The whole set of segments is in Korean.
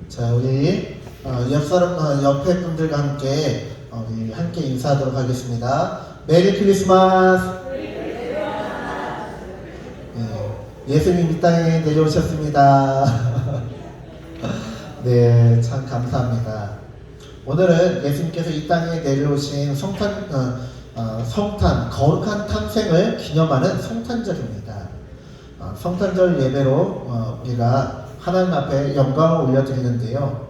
자, 우리 옆에 분들과 함께 우리 함께 인사하도록 하겠습니다. 메리 크리스마스. 예수님 이 땅에 내려오셨습니다. 네, 참 감사합니다. 오늘은 예수님께서 이 땅에 내려오신 성탄, 거룩한 탄생을 기념하는 성탄절입니다. 성탄절 예배로 우리가 하나님 앞에 영광을 올려드리는데요.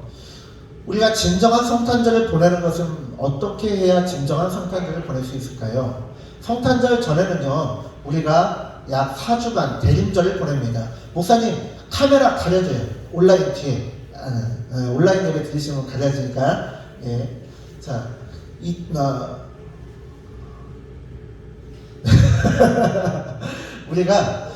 우리가 진정한 성탄절을 보내는 것은 어떻게 해야 진정한 성탄절을 보낼 수 있을까요? 성탄절 전에는요, 우리가 약 4주간 대림절을 보냅니다. 목사님, 카메라 가려줘요. 온라인 뒤에. 온라인 예배 들으시면 가려지니까. 예. 자, 우리가,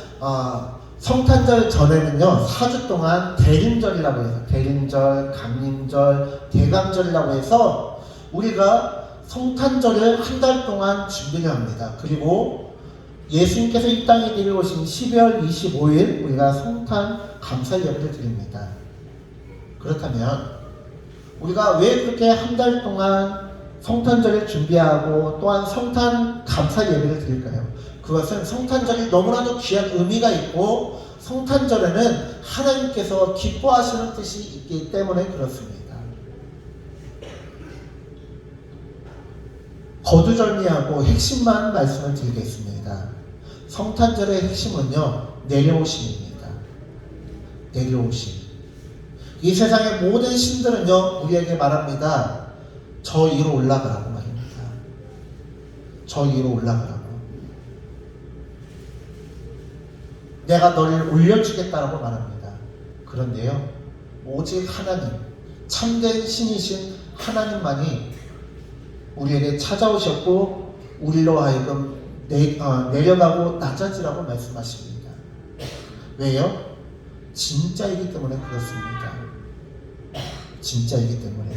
성탄절 전에는요, 4주 동안 대림절이라고 해서, 대림절, 강림절, 대강절이라고 해서, 우리가 성탄절을 한 달 동안 준비를 합니다. 그리고 예수님께서 이 땅에 내려오신 12월 25일, 우리가 성탄 감사 예배를 드립니다. 그렇다면, 우리가 왜 그렇게 한 달 동안 성탄절을 준비하고 또한 성탄 감사 예배를 드릴까요? 그것은 성탄절이 너무나도 귀한 의미가 있고 성탄절에는 하나님께서 기뻐하시는 뜻이 있기 때문에 그렇습니다. 거두절미하고 핵심만 말씀을 드리겠습니다. 성탄절의 핵심은요, 내려오심입니다. 내려오심. 이 세상의 모든 신들은요, 우리에게 말합니다. 저 위로 올라가라고 말입니다. 저 위로 올라가라고. 내가 너를 올려주겠다라고 말합니다. 그런데요, 오직 하나님, 참된 신이신 하나님만이 우리에게 찾아오셨고 우리로 하여금 내려가고 낮아지라고 말씀하십니다. 왜요? 진짜이기 때문에 그렇습니다. 진짜이기 때문에.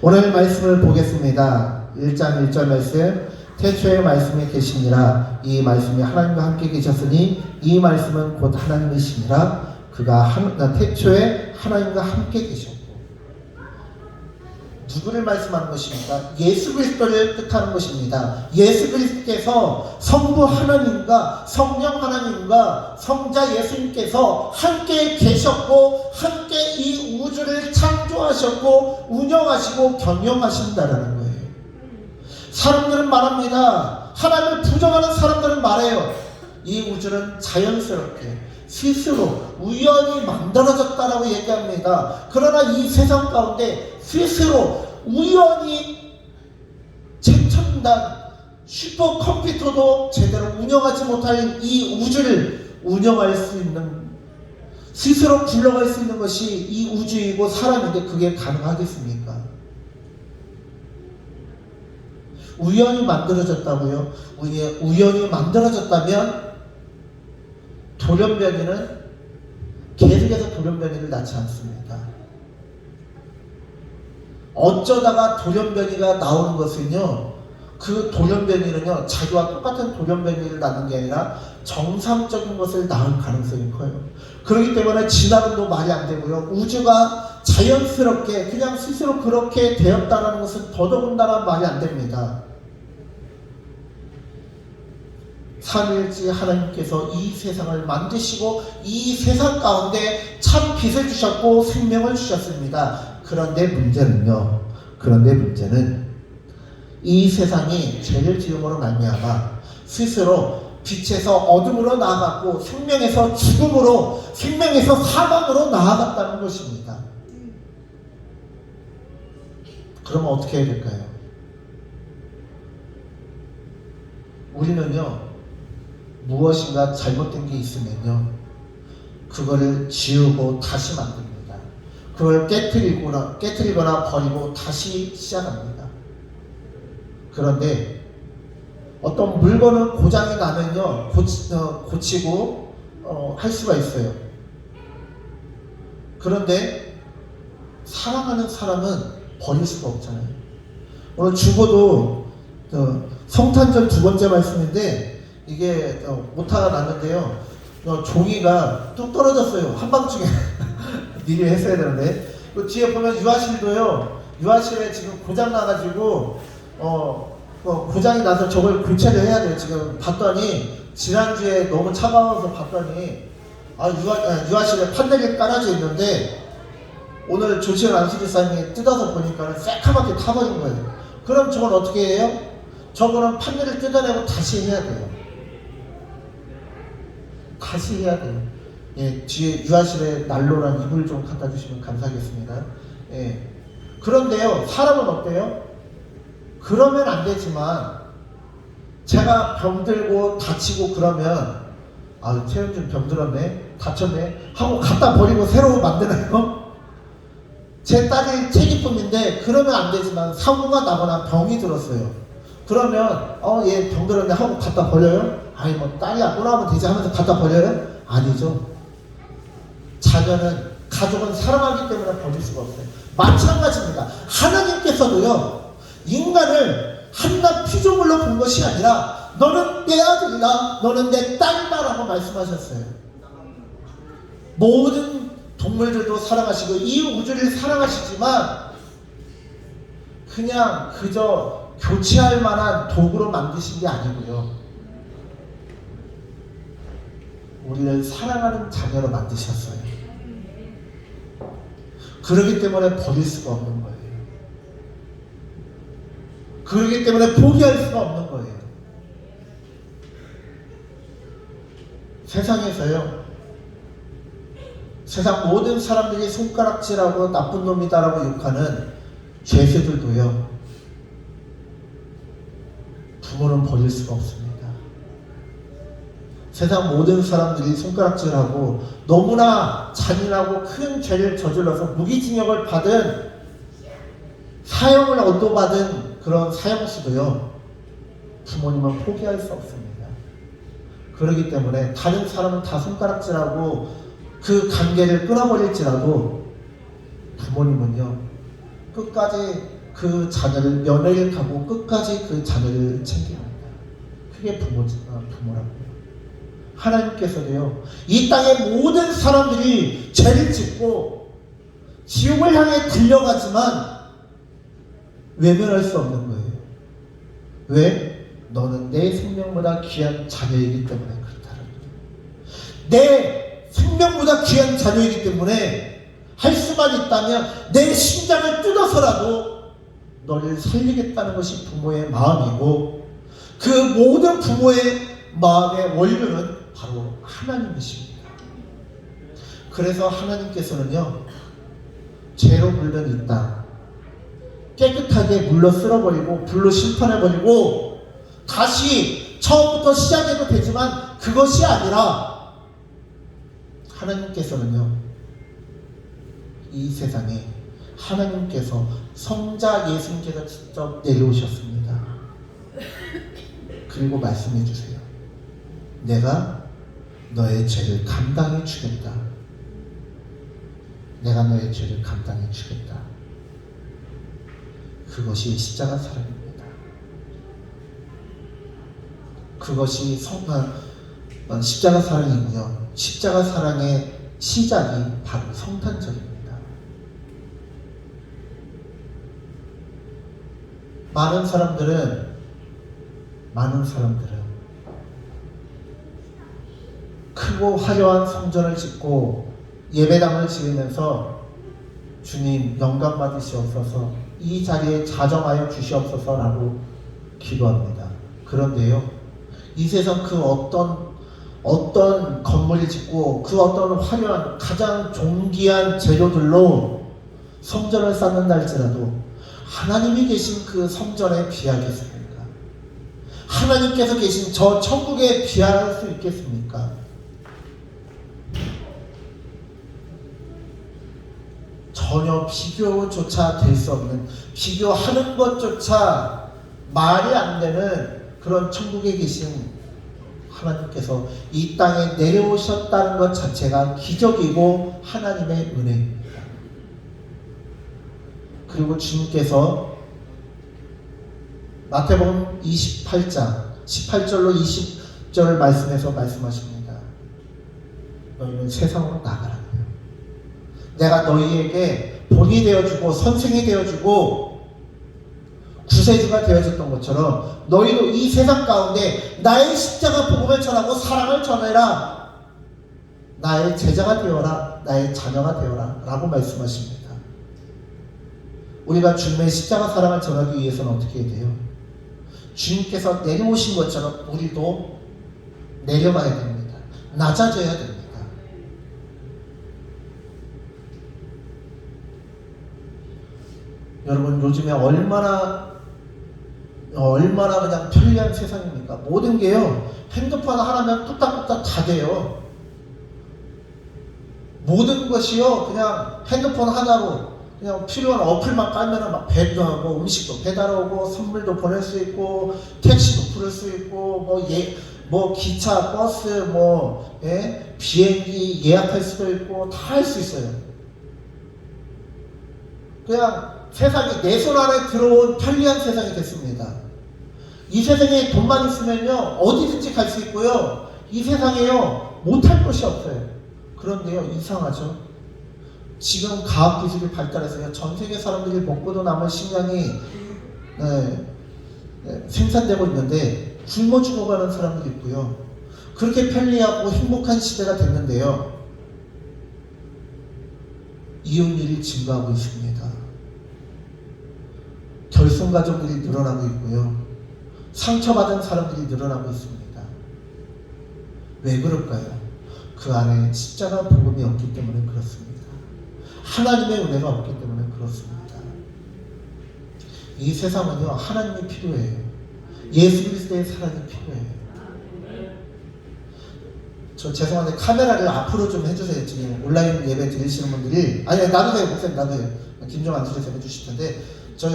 오늘 말씀을 보겠습니다. 1장 1절 말씀. 태초에 말씀이 계시니라. 이 말씀이 하나님과 함께 계셨으니 이 말씀은 곧 하나님이시니라. 그가 태초에 하나님과 함께 계셨고. 누구를 말씀하는 것입니까? 예수 그리스도를 뜻하는 것입니다. 예수 그리스도께서 성부 하나님과 성령 하나님과 성자 예수님께서 함께 계셨고 함께 이 우주를 창조하셨고 운영하시고 경영하신다라는 거예요. 사람들은 말합니다. 하나님을 부정하는 사람들은 말해요. 이 우주는 자연스럽게 스스로 우연히 만들어졌다라고 얘기합니다. 그러나 이 세상 가운데 스스로 우연히 최첨단 슈퍼컴퓨터도 제대로 운영하지 못할 이 우주를 운영할 수 있는, 스스로 굴러갈 수 있는 것이 이 우주이고 사람인데 그게 가능하겠습니까? 우연히 만들어졌다고요? 우연히 만들어졌다면 돌연변이는 계속해서 돌연변이를 낳지 않습니다. 어쩌다가 돌연변이가 나오는 것은요, 그 돌연변이는요, 자기와 똑같은 돌연변이를 낳는 게 아니라 정상적인 것을 낳을 가능성이 커요. 그렇기 때문에 진화론도 말이 안 되고요. 우주가 자연스럽게 그냥 스스로 그렇게 되었다는 것은 더더군다나 말이 안 됩니다. 삼위일체 하나님께서 이 세상을 만드시고 이 세상 가운데 참 빛을 주셨고 생명을 주셨습니다. 그런데 문제는 이 세상이 죄를 지음으로 말미암아 스스로 빛에서 어둠으로 나아갔고 생명에서 죽음으로, 생명에서 사망으로 나아갔다는 것입니다. 그러면 어떻게 해야 될까요? 우리는요, 무엇인가 잘못된 게 있으면요, 그거를 지우고 다시 만듭니다. 그걸 깨트리거나 버리고 다시 시작합니다. 그런데 어떤 물건은 고장이 나면요, 고치고 할 수가 있어요. 그런데 사랑하는 사람은 버릴 수가 없잖아요. 오늘 주보도 성탄절 두 번째 말씀인데 이게 오타가 났는데요, 종이가 뚝 떨어졌어요. 한밤중에 미리 했어야 되는데. 그 뒤에 보면 유아실도요. 유아실에 지금 고장 나가지고 고장이 나서 저걸 교체를 해야 돼요. 지금 봤더니 지난주에 너무 차가워서 봤더니 유아실에 판넬이 깔아져 있는데 오늘 조시현 안수리사님이 뜯어서 보니까 새카맣게 타버린 거예요. 그럼 저걸 어떻게 해요? 저거는 판넬을 뜯어내고 다시 해야 돼요. 다시 해야 돼요. 예, 뒤에 유아실에 난로랑 이불 좀 갖다 주시면 감사하겠습니다. 예. 그런데요, 사람은 어때요? 그러면 안 되지만 제가 병들고 다치고 그러면 최현준 병들었네, 다쳤네 하고 갖다 버리고 새로 만드나요? 제 딸이 책임품인데 그러면 안 되지만 사고가 나거나 병이 들었어요. 그러면 얘 병들었네 하고 갖다 버려요? 아니 뭐 딸이 안 돌아오면 되지 하면서 갖다 버려요? 아니죠. 자녀는, 가족은 사랑하기 때문에 버릴 수가 없어요. 마찬가지입니다. 하나님께서도요, 인간을 한낱 피조물로 본 것이 아니라 너는 내 아들이다, 너는 내 딸이다 라고 말씀하셨어요. 모든 동물들도 사랑하시고 이 우주를 사랑하시지만 그냥 그저 교체할 만한 도구로 만드신 게 아니고요, 우리를 사랑하는 자녀로 만드셨어요. 그렇기 때문에 버릴 수가 없는 거예요. 그렇기 때문에 포기할 수가 없는 거예요. 세상에서요, 세상 모든 사람들이 손가락질하고 나쁜 놈이다라고 욕하는 죄수들도요, 부모는 버릴 수가 없습니다. 세상 모든 사람들이 손가락질하고 너무나 잔인하고 큰 죄를 저질러서 무기징역을 받은, 사형을 언도받은 그런 사형수도요, 부모님은 포기할 수 없습니다. 그렇기 때문에 다른 사람은 다 손가락질하고 그 관계를 끊어버릴지라도 부모님은요, 끝까지 그 자녀를 면회하고 끝까지 그 자녀를 챙깁니다. 그게 부모라고요. 하나님께서도요, 이 땅의 모든 사람들이 죄를 짓고 지옥을 향해 들려가지만 외면할 수 없는 거예요. 왜? 너는 내 생명보다 귀한 자녀이기 때문에 그렇다는 거예요. 내 생명보다 귀한 자녀이기 때문에 할 수만 있다면 내 심장을 뜯어서라도 너를 살리겠다는 것이 부모의 마음이고, 그 모든 부모의 마음의 원료는 바로 하나님이십니다. 그래서 하나님께서는요, 죄로 물든 이 땅 깨끗하게 물로 쓸어버리고 불로 심판해버리고 다시 처음부터 시작해도 되지만 그것이 아니라 하나님께서는요, 이 세상에 하나님께서 성자 예수님께서 직접 내려오셨습니다. 그리고 말씀해 주세요. 내가 너의 죄를 감당해 주겠다. 내가 너의 죄를 감당해 주겠다. 그것이 십자가 사랑입니다. 그것이 십자가 사랑이고요, 십자가 사랑의 시작이 바로 성탄절입니다. 많은 사람들은 크고 화려한 성전을 짓고 예배당을 지으면서 주님 영광 받으시옵소서, 이 자리에 자정하여 주시옵소서라고 기도합니다. 그런데요, 이 세상 그 어떤 건물을 짓고 그 어떤 화려한 가장 존귀한 재료들로 성전을 쌓는다 할지라도 하나님이 계신 그 성전에 비하겠습니까? 하나님께서 계신 저 천국에 비할 수 있겠습니까? 전혀 비교조차 될 수 없는, 비교하는 것조차 말이 안 되는 그런 천국에 계신 하나님께서 이 땅에 내려오셨다는 것 자체가 기적이고 하나님의 은혜입니다. 그리고 주님께서 마태복음 28장 18절로 20절 말씀에서 말씀하십니다. 너희는 세상으로 나가라고요. 내가 너희에게 본이 되어주고 선생이 되어주고 구세주가 되어줬던 것처럼 너희도 이 세상 가운데 나의 십자가 복음을 전하고 사랑을 전해라. 나의 제자가 되어라. 나의 자녀가 되어라 라고 말씀하십니다. 우리가 주님의 십자가 사랑을 전하기 위해서는 어떻게 해야 돼요? 주님께서 내려오신 것처럼 우리도 내려가야 됩니다. 낮아져야 됩니다. 여러분, 요즘에 얼마나 그냥 편리한 세상입니까? 모든 게요, 핸드폰 하나면 뚝딱뚝딱 다 돼요. 모든 것이요, 그냥 핸드폰 하나로 그냥 필요한 어플만 깔면은 막 뭐 음식도 배달 오고, 선물도 보낼 수 있고, 택시도 부를 수 있고, 뭐 기차, 버스, 비행기 예약할 수도 있고, 다 할 수 있어요. 그냥 세상이 내 손 안에 들어온 편리한 세상이 됐습니다. 이 세상에 돈만 있으면요, 어디든지 갈 수 있고요, 이 세상에요, 못할 것이 없어요. 그런데요, 이상하죠? 지금 과학기술이 발달해서요, 전 세계 사람들이 먹고도 남을 식량이 생산되고 있는데 굶어 죽어가는 사람들이 있고요. 그렇게 편리하고 행복한 시대가 됐는데요, 이혼율이 증가하고 있습니다. 결손가족들이 늘어나고 있고요. 상처받은 사람들이 늘어나고 있습니다. 왜 그럴까요? 그 안에 십자가 복음이 없기 때문에 그렇습니다. 하나님의 은혜가 없기 때문에 그렇습니다. 이 세상은요, 하나님이 필요해요. 예수 그리스도의 사랑이 필요해요. 저 죄송한데 카메라를 앞으로 좀 해주세요. 지금 온라인 예배 드리시는 분들이, 아니 놔두세요. 목사님 놔두세요. 김종환 수제쌤 해주실 텐데, 저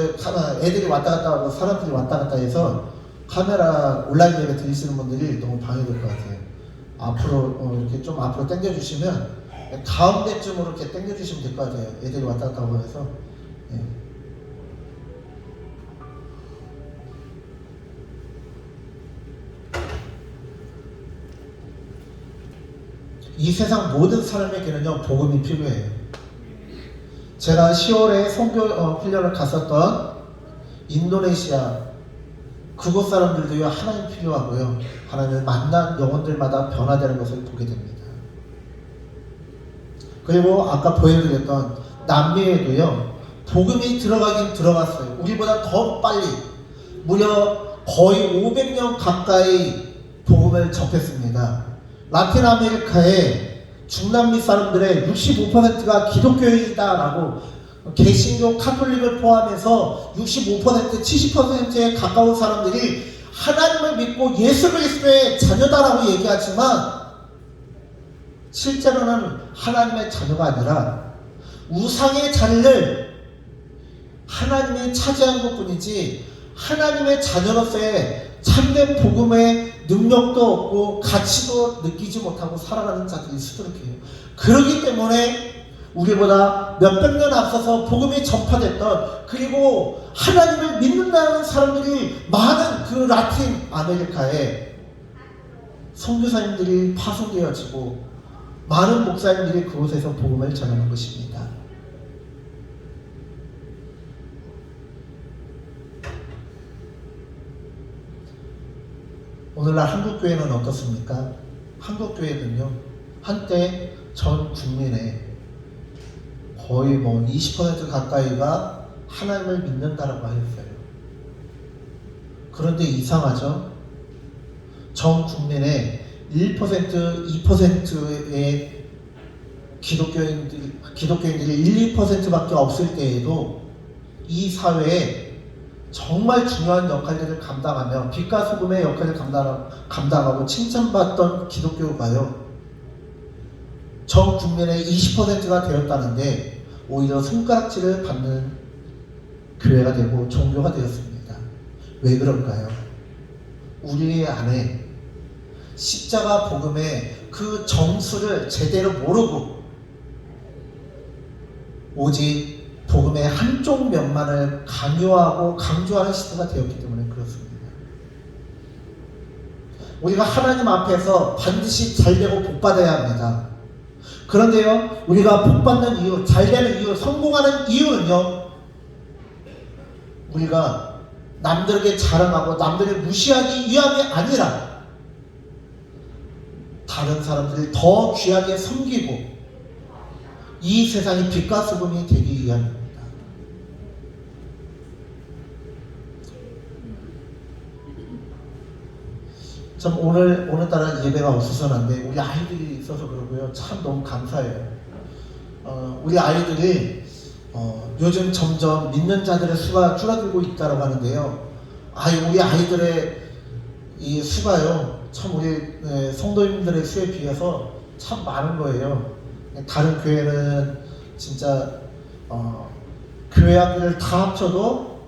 애들이 왔다 갔다 하고 사람들이 왔다 갔다 해서 카메라 온라인 예배 드리시는 분들이 너무 방해될 것 같아요. 앞으로 이렇게 좀 앞으로 당겨주시면, 가운데쯤으로 이렇게 당겨주시면 될 것 같아요. 애들이 왔다 갔다 하고 해서. 이 세상 모든 사람에게는요, 복음이 필요해요. 제가 10월에 선교 훈련을 갔었던 인도네시아, 그곳 사람들도요, 하나님 필요하고요, 하나님을 만난 영혼들마다 변화되는 것을 보게 됩니다. 그리고 아까 보여드렸던 남미에도요, 복음이 들어가긴 들어갔어요. 우리보다 더 빨리, 무려 거의 500명 가까이 복음을 접했습니다. 라틴 아메리카의 중남미 사람들의 65%가 기독교인이다라고, 개신교 카톨릭을 포함해서 65%, 70%에 가까운 사람들이 하나님을 믿고 예수 그리스도의 자녀다라고 얘기하지만, 실제로는 하나님의 자녀가 아니라 우상의 자리를 하나님이 차지한 것뿐이지, 하나님의 자녀로서의 참된 복음의 능력도 없고 가치도 느끼지 못하고 살아가는 자들이 수두룩해요. 그렇기 때문에 우리보다 몇백 년 앞서서 복음이 전파됐던, 그리고 하나님을 믿는다는 사람들이 많은 그 라틴 아메리카에 선교사님들이 파송되어지고 많은 목사님들이 그곳에서 복음을 전하는 것입니다. 오늘날 한국교회는 어떻습니까? 한국교회는요, 한때 전 국민의 거의 20% 가까이가 하나님을 믿는다라고 하였어요. 그런데 이상하죠? 전 국민의 1%, 2%의 기독교인들이 1, 2%밖에 없을 때에도 이 사회에 정말 중요한 역할들을 감당하며 빛과 소금의 역할을 감당하고 칭찬받던 기독교가요, 전 국민의 20%가 되었다는데 오히려 손가락질을 받는 교회가 되고 종교가 되었습니다. 왜 그럴까요? 우리 안에 십자가 복음의 그 정수를 제대로 모르고 오직 복음의 한쪽 면만을 강요하고 강조하는 시대가 되었기 때문에 그렇습니다. 우리가 하나님 앞에서 반드시 잘되고 복받아야 합니다. 그런데요, 우리가 복받는 이유, 잘되는 이유, 성공하는 이유는요, 우리가 남들에게 자랑하고 남들을 무시하기 위함이 아니라 다른 사람들을 더 귀하게 섬기고 이 세상의 빛과 소금이 되기 위함입니다. 참 오늘따라 예배가 어수선한데 우리 아이들이 있어서 그러고요. 참 너무 감사해요. 우리 아이들이 요즘 점점 믿는 자들의 수가 줄어들고 있다고 하는데요. 우리 아이들의 이 수가요, 참 우리 성도님들의 수에 비해서 참 많은 거예요. 다른 교회는 진짜 교회 학교를 다 합쳐도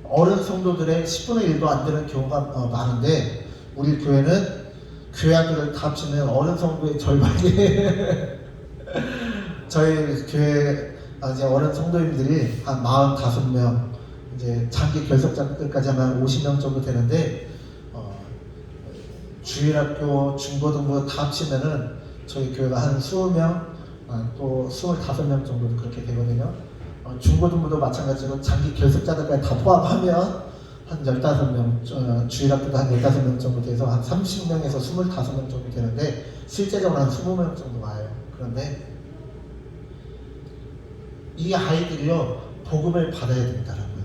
어른 성도들의 10분의 1도 안 되는 경우가 많은데, 우리 교회는 교회 학교를 다 합치면 어른 성도의 절반이 저희 교회 이제 어른 성도님들이 한 45명, 이제 장기 결석자들까지 하면 50명 정도 되는데, 주일학교, 중고등부 다 합치면은 저희 교회가 한 20명, 또 25명 정도 그렇게 되거든요. 중고등부도 마찬가지로 장기 결석자들까지 다 포함하면 한 15명, 주일학교도 한 15명 정도 돼서 한 30명에서 25명 정도 되는데, 실제적으로 한 20명 정도 와요. 그런데 이 아이들이요, 복음을 받아야 된다라고요.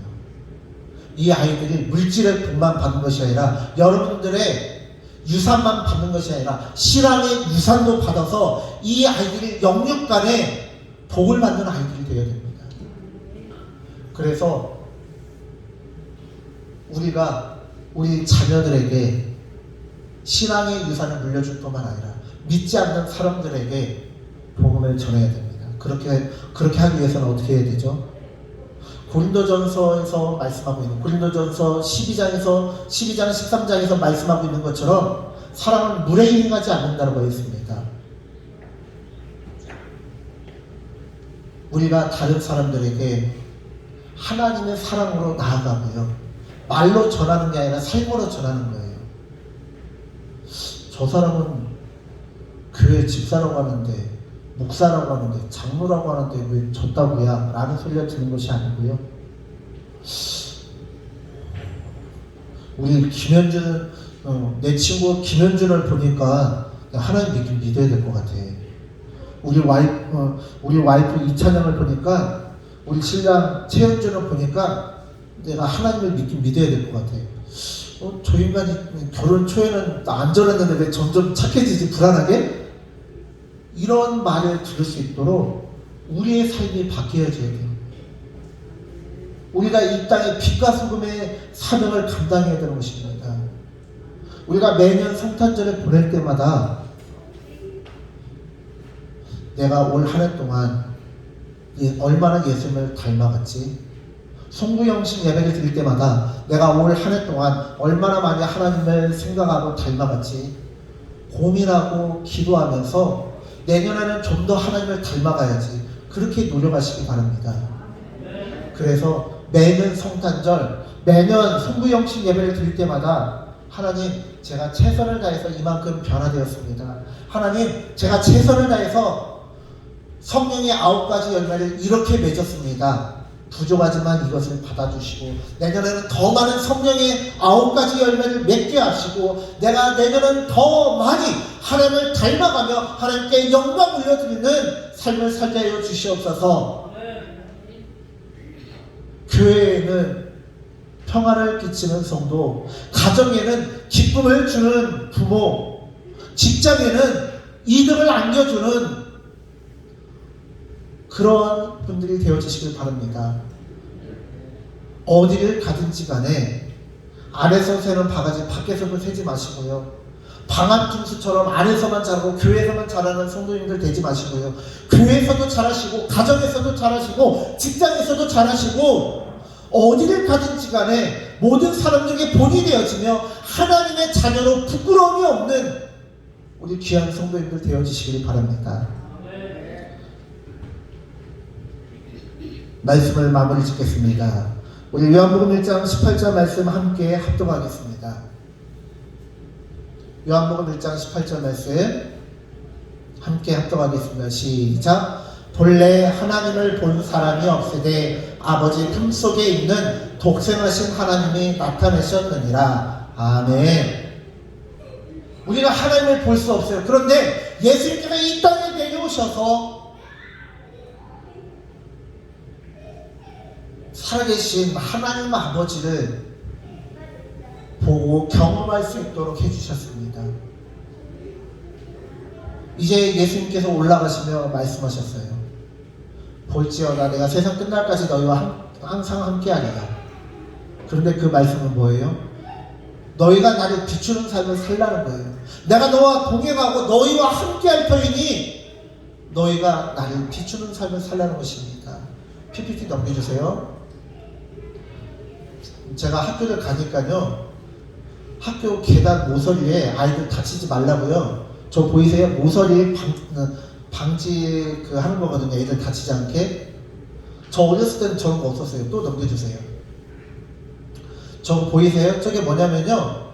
이 아이들이 물질의 복만 받는 것이 아니라 여러분들의 유산만 받는 것이 아니라 신앙의 유산도 받아서 이 아이들이 영육간에 복을 받는 아이들이 되어야 됩니다. 그래서 우리가 우리 자녀들에게 신앙의 유산을 물려줄 뿐만 아니라 믿지 않는 사람들에게 복음을 전해야 됩니다. 그렇게 하기 위해서는 어떻게 해야 되죠? 고린도전서에서 말씀하고 있는, 고린도전서 12장 13장에서 말씀하고 있는 것처럼 사랑은 물에 행하지 않는다고 했습니다. 우리가 다른 사람들에게 하나님의 사랑으로 나아가고요, 말로 전하는 게 아니라 삶으로 전하는 거예요. 저 사람은 교회 집사라고 하는데, 목사라고 하는데, 장로라고 하는데 왜 졌다고야? 라는 소리가 드는 것이 아니고요. 우리 김현준, 내 친구 김현준을 보니까 하나님 믿어야 될 것 같아. 우리 와이프 이찬영을 보니까, 우리 신랑 최현준을 보니까 내가 하나님을 믿어야 될 것 같아. 저 인간이 결혼 초에는 안 저랬는데 왜 점점 착해지지, 불안하게? 이런 말을 들을 수 있도록 우리의 삶이 바뀌어져야 돼요. 우리가 이 땅의 빛과 소금의 사명을 감당해야 되는 것입니다. 우리가 매년 성탄절을 보낼 때마다 내가 올 한 해 동안 얼마나 예수님을 닮아갔지? 송구영신 예배를 드릴 때마다 내가 올 한 해 동안 얼마나 많이 하나님을 생각하고 닮아갔지? 고민하고 기도하면서 내년에는 좀 더 하나님을 닮아가야지, 그렇게 노력하시기 바랍니다. 그래서 매년 성탄절, 매년 송구영신 예배를 드릴 때마다 하나님, 제가 최선을 다해서 이만큼 변화되었습니다. 하나님, 제가 최선을 다해서 성령의 9가지 열매를 이렇게 맺었습니다. 부족하지만 이것을 받아주시고 내년에는 더 많은 성령의 9가지 열매를 맺게 하시고 내가 내년에는 더 많이 하나님을 닮아가며 하나님께 영광 올려드리는 삶을 살게 하여 주시옵소서. 교회에는 평안을 끼치는 성도, 가정에는 기쁨을 주는 부모, 직장에는 이득을 안겨주는 그런 분들이 되어주시길 바랍니다. 어디를 가든지 간에 안에서 새는 바가지 밖에서는 새지 마시고요, 방한둥수처럼 안에서만 자라고 교회에서만 자라는 성도님들 되지 마시고요, 교회에서도 잘하시고 가정에서도 잘하시고 직장에서도 잘하시고 어디를 가든지 간에 모든 사람들에게 본이 되어지며 하나님의 자녀로 부끄러움이 없는 우리 귀한 성도님들 되어주시길 바랍니다. 말씀을 마무리 짓겠습니다. 우리 요한복음 1장 18절 말씀 함께 합독하겠습니다. 요한복음 1장 18절 말씀 함께 합독하겠습니다. 시작. 본래 하나님을 본 사람이 없으되 아버지 품속에 있는 독생하신 하나님이 나타내셨느니라. 아멘. 우리가 하나님을 볼 수 없어요. 그런데 예수님께서 이 땅에 내려오셔서 살아계신 하나님 아버지를 보고 경험할 수 있도록 해주셨습니다. 이제 예수님께서 올라가시며 말씀하셨어요. 볼지어다 내가 세상 끝날까지 너희와 항상 함께하리라. 그런데 그 말씀은 뭐예요? 너희가 나를 비추는 삶을 살라는 거예요. 내가 너와 동행하고 너희와 함께할 터이니 너희가 나를 비추는 삶을 살라는 것입니다. PPT 넘겨주세요. 제가 학교를 가니까요, 학교 계단 모서리에 아이들 다치지 말라고요. 저 보이세요? 모서리 방지 하는 거거든요. 애들 다치지 않게. 저 어렸을 때는 저런 거 없었어요. 또 넘겨주세요. 저 보이세요? 저게 뭐냐면요,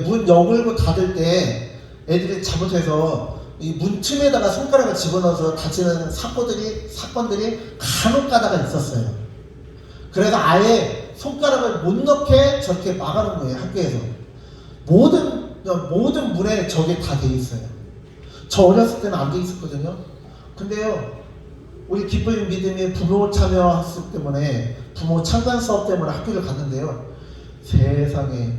문 여물고 닫을 때 애들이 잘못해서 이 문 틈에다가 손가락을 집어넣어서 다치는 사건들이 간혹 가다가 있었어요. 그래서 아예 손가락을 못 넣게 저렇게 막아놓은 거예요. 학교에서 모든 문에 저게 다 돼 있어요. 저 어렸을 때는 안 돼 있었거든요. 근데요, 우리 기쁨의 믿음이 부모 참여 학습 때문에, 부모 참관 수업 때문에 학교를 갔는데요, 세상에,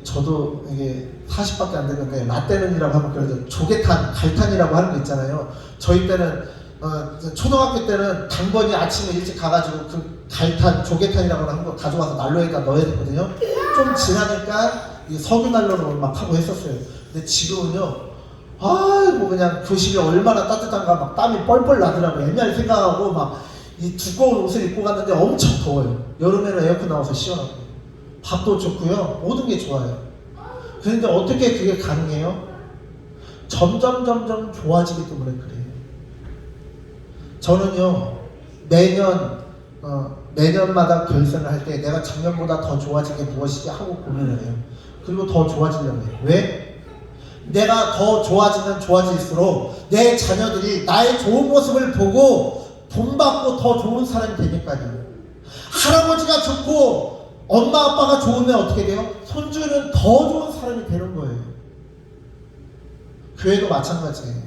저도 이게 40밖에 안 되는데 라떼는이라고 하면 그래도 조개탄, 갈탄이라고 하는 거 있잖아요. 저희 때는 초등학교 때는 당번이 아침에 일찍 가가지고 그 갈탄, 조개탄이라고 하는 거 가져와서 난로에다 넣어야 됐거든요. 좀 지나니까 이 석유 난로로 막 하고 했었어요. 근데 지금은요, 아이고 그냥 교실이 얼마나 따뜻한가 막 땀이 뻘뻘 나더라고요. 옛날 생각하고 막 이 두꺼운 옷을 입고 갔는데 엄청 더워요. 여름에는 에어컨 나와서 시원하고 밥도 좋고요, 모든 게 좋아요. 그런데 어떻게 그게 가능해요? 점점 좋아지기 때문에 그래요. 저는요, 매년마다 결산을 할 때 내가 작년보다 더 좋아진 게 무엇이지 하고 고민을 해요. 그리고 더 좋아지려고 해요. 왜? 내가 더 좋아지면 좋아질수록 내 자녀들이 나의 좋은 모습을 보고 본받고 더 좋은 사람이 되니까요. 할아버지가 좋고 엄마 아빠가 좋으면 어떻게 돼요? 손주는 더 좋은 사람이 되는 거예요. 교회도 마찬가지예요.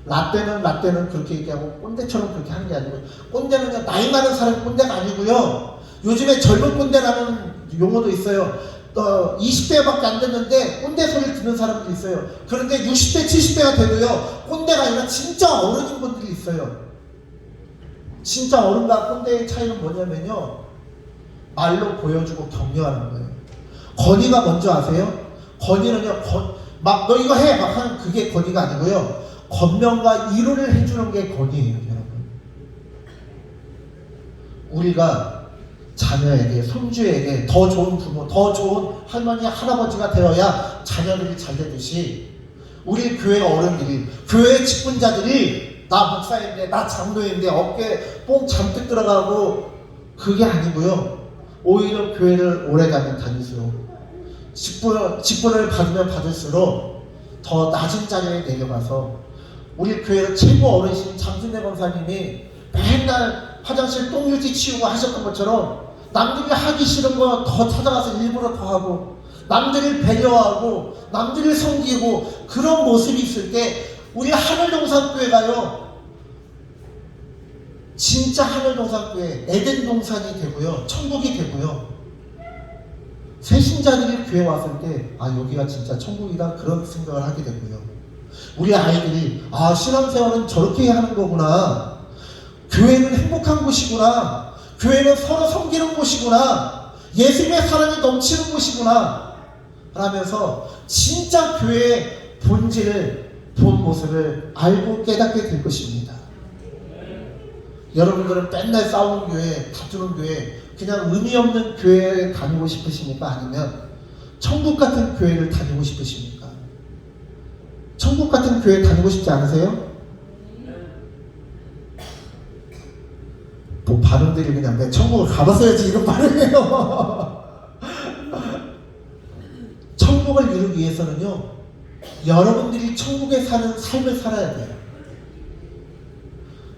라떼는 그렇게 얘기하고 꼰대처럼 그렇게 하는 게 아니고, 꼰대는 그냥 나이 많은 사람이 꼰대가 아니고요, 요즘에 젊은 꼰대라는 용어도 있어요. 20대밖에 안 됐는데 꼰대 소리를 듣는 사람들이 있어요. 그런데 60대 70대가 돼도요, 꼰대가 아니라 진짜 어른인 분들이 있어요. 진짜 어른과 꼰대의 차이는 뭐냐면요, 말로 보여주고 격려하는 거예요. 건의가 뭔지 아세요? 건의는요, 막 너 이거 해! 막 하는 그게 건의가 아니고요, 권면과 위로를 해주는 게 권위예요, 여러분. 우리가 자녀에게, 손주에게 더 좋은 부모, 더 좋은 할머니, 할아버지가 되어야 자녀들이 잘 되듯이, 우리 교회 어른들이, 교회 직분자들이, 나 목사인데, 나 장로인데 어깨 뽕 잔뜩 들어가고, 그게 아니고요, 오히려 교회를 오래 다닐수록, 직분을 받으면 받을수록 더 낮은 자리에 내려가서, 우리 교회 최고 어르신 장순대 권사님이 맨날 화장실 똥유지 치우고 하셨던 것처럼 남들이 하기 싫은 거 더 찾아가서 일부러 더 하고, 남들을 배려하고 남들을 섬기고, 그런 모습이 있을 때 우리 하늘동산교회가요, 진짜 하늘동산교회, 에덴 동산이 되고요, 천국이 되고요, 새신자들이 교회 왔을 때 여기가 진짜 천국이다, 그런 생각을 하게 되고요, 우리 아이들이 신앙생활은 저렇게 하는 거구나, 교회는 행복한 곳이구나, 교회는 서로 섬기는 곳이구나, 예수님의 사랑이 넘치는 곳이구나 라면서 진짜 교회의 본질을, 본 모습을 알고 깨닫게 될 것입니다. 여러분들은 맨날 싸우는 교회, 다투는 교회, 그냥 의미 없는 교회에 다니고 싶으십니까? 아니면 천국 같은 교회를 다니고 싶으십니까? 천국 같은 교회 다니고 싶지 않으세요? 뭐 발음들이 그냥 내 천국을 가봤어야지 이런 발음이에요. 천국을 이루기 위해서는요, 여러분들이 천국에 사는 삶을 살아야 돼요.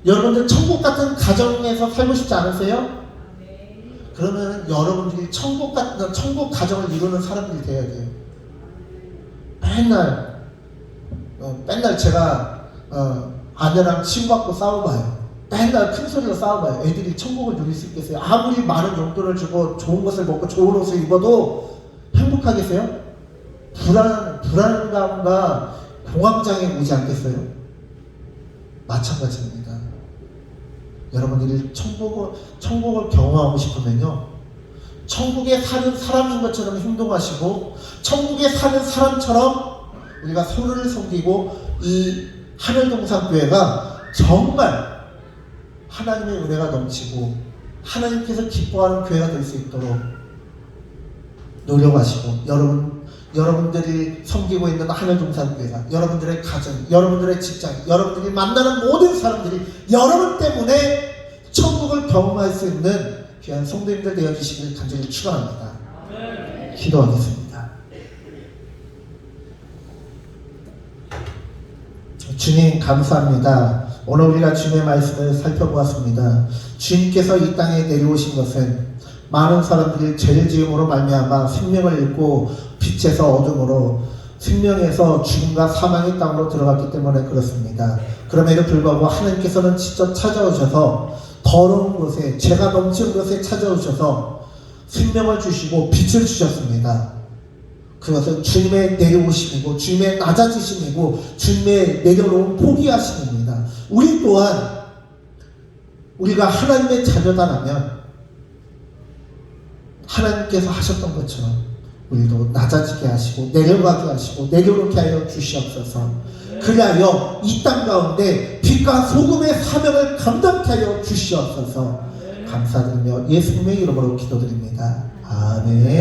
여러분들 천국 같은 가정에서 살고 싶지 않으세요? 그러면 여러분들이 천국 가정을 이루는 사람들이 돼야 돼요. 맨날 제가 아내랑 치고받고 싸워봐요. 맨날 큰 소리로 싸워봐요. 애들이 천국을 누릴 수 있겠어요? 아무리 많은 용돈을 주고 좋은 것을 먹고 좋은 옷을 입어도 행복하겠어요? 불안감과 공황장애 오지 않겠어요? 마찬가지입니다. 여러분들이 천국을 경험하고 싶으면요, 천국에 사는 사람인 것처럼 행동하시고 천국에 사는 사람처럼 우리가 서로를 섬기고 이 하늘동산교회가 정말 하나님의 은혜가 넘치고 하나님께서 기뻐하는 교회가 될 수 있도록 노력하시고, 여러분들이 섬기고 있는 하늘동산교회가 여러분들의 가정, 여러분들의 직장, 여러분들이 만나는 모든 사람들이 여러분 때문에 천국을 경험할 수 있는 귀한 성도님들 되어주시길 간절히 축원합니다. 기도하겠습니다. 주님 감사합니다. 오늘 우리가 주님의 말씀을 살펴보았습니다. 주님께서 이 땅에 내려오신 것은 많은 사람들이 죄를 지음으로 말미암아 생명을 잃고 빛에서 어둠으로, 생명에서 죽음과 사망의 땅으로 들어갔기 때문에 그렇습니다. 그럼에도 불구하고 하나님께서는 직접 찾아오셔서 더러운 곳에, 죄가 넘치는 곳에 찾아오셔서 생명을 주시고 빛을 주셨습니다. 그것은 주님의 내려오심이고 주님의 낮아지심이고 주님의 내려놓은 포기하심입니다. 우리 또한 우리가 하나님의 자녀다라면 하나님께서 하셨던 것처럼 우리도 낮아지게 하시고 내려가게 하시고 내려놓게 하여 주시옵소서. 그리하여 이 땅 가운데 빛과 소금의 사명을 감당케 하여 주시옵소서. 감사드리며 예수님의 이름으로 기도드립니다. 아멘.